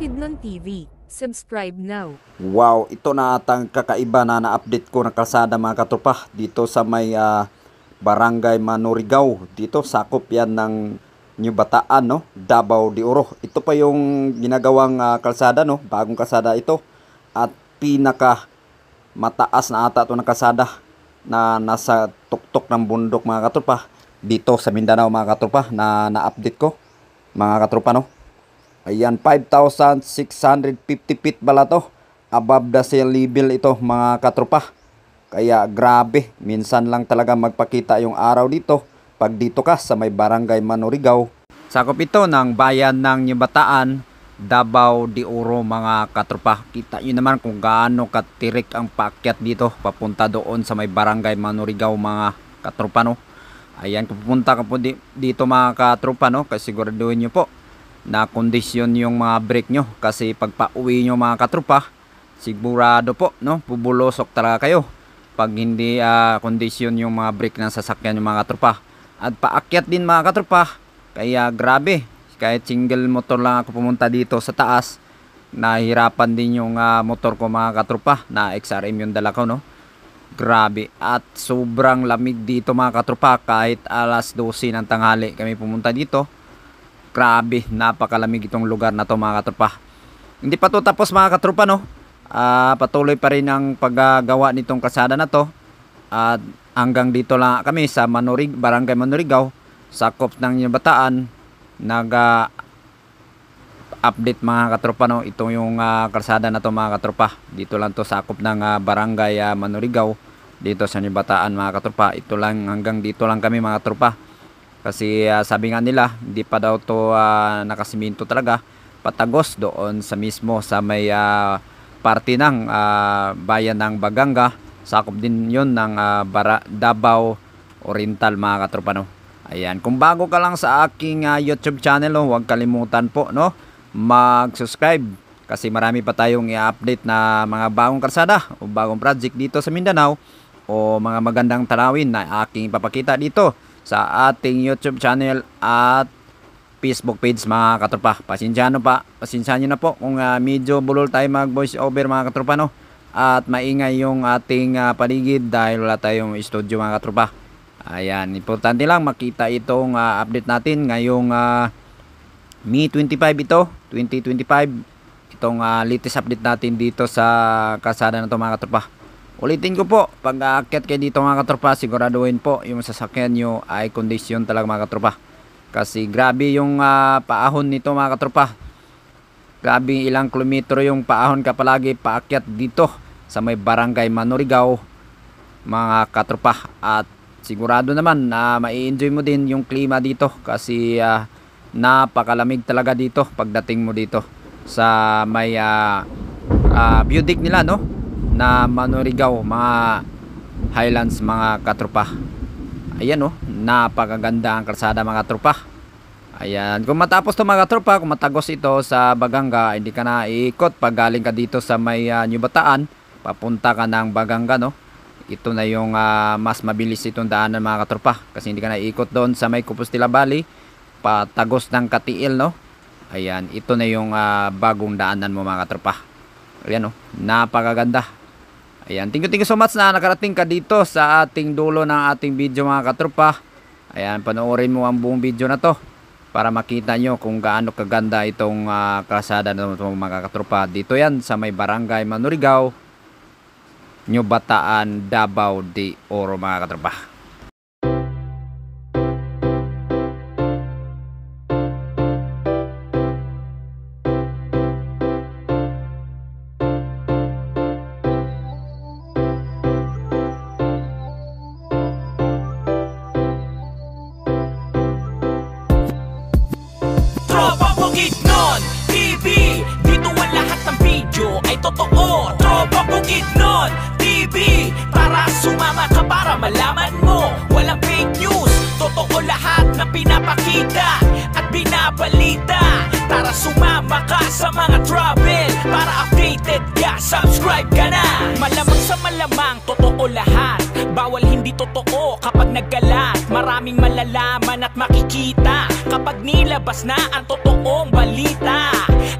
Bukidnon TV. Subscribe now. Wow, ito na atang kakaiba na na-update ko ng kalsada mga katropa dito sa may Barangay Manurigaw. Dito sakop yan ng New Bataan, no? Davao de Oro. Ito pa yung ginagawang kalsada, no? Bagong kalsada ito. At pinaka mataas na ata ito na kalsada na nasa tuktok ng bundok mga katropa dito sa Mindanao mga katropa na na-update ko mga katropa, no? Ayan, 5,650 feet bala to. Above the sea level ito mga katropa. Kaya grabe, minsan lang talaga magpakita yung araw dito pag dito ka sa may Barangay Manurigaw. Sakop ito ng bayan ng New Bataan, Davao de Oro mga katropa. Kita nyo naman kung gaano katirik ang paakyat dito papunta doon sa may Barangay Manurigaw mga katropa, no? Ayan, kung pupunta ka po dito mga katropa, no, kasi siguraduhin nyo po na kondisyon yung mga brake nyo, kasi pag pauwi nyo mga katropa sigurado po, no, bubulosok talaga kayo pag hindi kondisyon yung mga brake ng sasakyan yung mga katropa. At paakyat din mga katropa, kaya grabe, kahit single motor lang ako pumunta dito sa taas, nahihirapan din yung motor ko mga katropa, na XRM yung dala ko, no. Grabe, at sobrang lamig dito mga katropa. Kahit alas 12 ng tanghali kami pumunta dito, grabe, napakalamig itong lugar na to mga katropa. Hindi pa to tapos mga katropa, no. Patuloy pa rin ang paggagawa nitong kalsada na to. At hanggang dito lang kami sa Barangay Manurigaw, sakop ng New Bataan. Update mga katropa, no. Ito yung kalsada na to mga katropa. Dito lang to sakop ng Barangay Manurigaw dito sa New Bataan mga katropa. Ito lang, hanggang dito lang kami mga katropa. Kasi sabi nga nila, hindi pa daw to nakasiminto talaga, patagos doon sa mismo sa may parte ng bayan ng Baganga. Sakop din yon ng Davao Oriental mga katropa, no. Ayan, kung bago ka lang sa aking YouTube channel, no, huwag kalimutan po, no, mag-subscribe, kasi marami pa tayong i-update na mga bagong kalsada o bagong project dito sa Mindanao, o mga magandang tanawin na aking papakita dito sa ating YouTube channel at Facebook page mga katropa. Pasensya nyo na po kung medyo bulol tayo mag voice over mga katropa, no, at maingay yung ating paligid dahil wala tayong studio mga katropa. Ayan, importante lang makita itong update natin ngayong May 25 ito, 2025. Itong latest update natin dito sa kalsada na ito mga katropa. Ulitin ko po, pag aakyat kayo dito mga katropa, siguraduhin po yung sasakyan nyo ay kondisyon talaga mga katropa. Kasi grabe yung paahon nito mga katropa. Grabe, ilang kilometro yung paahon ka palagi paakyat dito sa may Barangay Manurigaw mga katropa. At sigurado naman na mai-enjoy mo din yung klima dito, kasi napakalamig talaga dito pagdating mo dito sa may view deck nila, no, na Manurigaw, mga highlands mga katropa. Ayan, oh, napakaganda ang kalsada mga katropa. Ayan, kung matapos to mga katropa, kung matagos ito sa Baganga, hindi ka na iikot pag galing ka dito sa may New Bataan, papunta ka ng Baganga, no. Ito na yung mas mabilis itong daanan mga katropa, kasi hindi ka na iikot doon sa may Compostela Valley patagos ng Katiil, no. Ayan, ito na yung bagong daanan mo mga katropa. Ayan, oh, napakaganda. Ayan, thank you so much na nakarating ka dito sa ating dulo ng ating video mga katropa. Ayan, panoorin mo ang buong video na to para makita nyo kung gaano kaganda itong kalsada na mga katropa. Dito yan sa may Barangay Manurigaw, New Bataan, Davao de Oro mga katropa. Bukidnon TV, dito ang lahat ng video ay totoo. Tropa Bukidnon TV, para sumama ka para malaman mo. Walang fake news, totoo lahat na pinapakita at binabalita. Tara sumama ka sa mga travel para updated ka, subscribe ka na. Malamang sa malamang, totoo lahat. Bawal hindi totoo kapag nagkalat. Maraming malalaman at makikita kapag nilabas na ang totoong balita.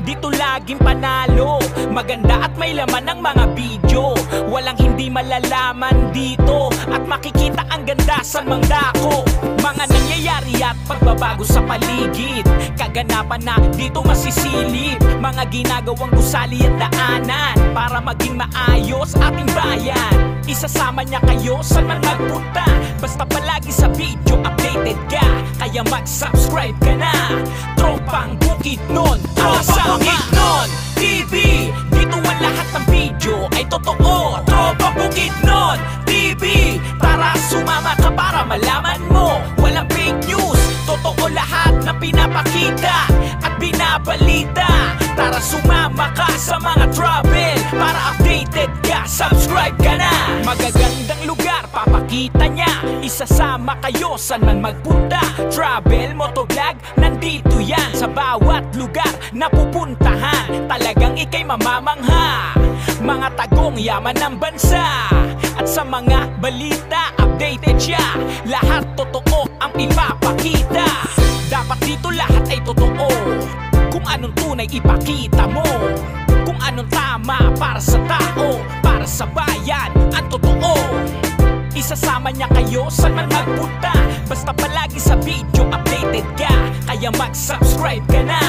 Dito lagi maging panalo. Maganda at may laman ng mga video, walang hindi malalaman dito. At makikita ang ganda sa mangdako. Mga nangyayari at pagbabago sa paligid, kaganapan na dito masisilip. Mga ginagawang gusali at daanan para maging maayos ating bayan. Isasama niya kayo saan man magpunta, basta palagi sa video updated ka. Kaya mag-subscribe ka na. Tropang Bukidnon, Tropang Bukidnon TV, dito ang lahat ng video ay totoo. Tropang Bukidnon TV, tara sumama ka para malaman mo. Walang fake news, totoo lahat na pinapakita at binabalita. Tara sumama ka sa mga travel para updated ka, subscribe ka na. Magagandang lugar papakita niya, isasama kayo saan man magpunta. Travel, motovlog, nandito yan sa bawat lugar na pupuntahan. Talagang ikay mamamangha, mga tagong yaman ng bansa. At sa mga balita, updated siya, lahat totoo ang ipapakita. Dapat dito lahat ay totoo, kung anong tunay ipakita mo. Kung anong tama para sa tao, para sa bayan, ang totoo. Isasama niya kayo saan man magpunta, basta palagi sa video updated ka. Kaya mag-subscribe ka na.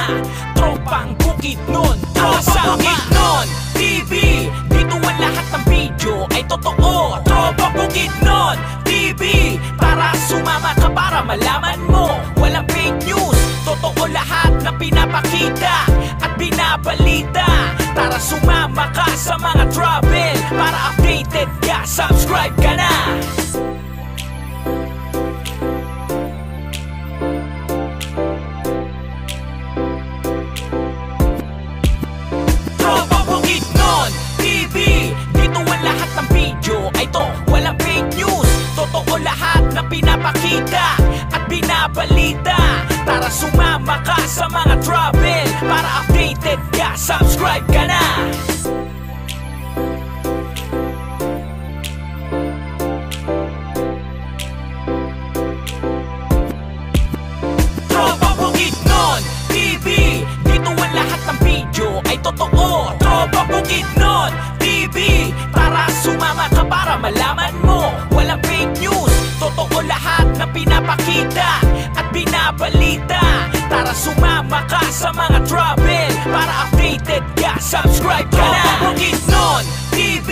Tropang Bukidnon, Tropang Bukidnon TV, dito ang lahat ng video ay totoo. Tropang Bukidnon TV, tara sumama ka para malaman mo. Walang fake news, totoo lahat na pinapakita at binabalita. Tara sumama ka sa mga travel para updated ka, subscribe ka na. Tropang Bukidnon TV, dito ang lahat ng video ay to. Walang fake news, totoo lahat na pinapakita at binabalita. Tara sumama ka sa mga travel para updated ka, subscribe ka na. Tropang Bukidnon TV, dito ang lahat ng video ay totoo. Tropang Bukidnon TV, tara sumama ka para malaman mo. Walang fake news, totoo lahat na pinapakita at binabalita. Tara sumama ka sa mga travel para updated ka, subscribe ka na. Tropang Bukidnon TV,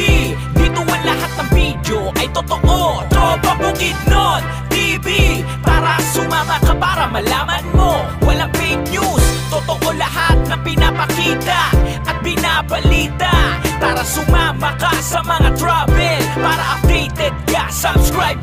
dito ang lahat ng video ay totoo. Tropang Bukidnon TV, tara sumama ka para malaman mo. Walang fake news, totoo lahat na pinapakita at binabalita. Tara sumama ka sa mga travel para updated ka, subscribe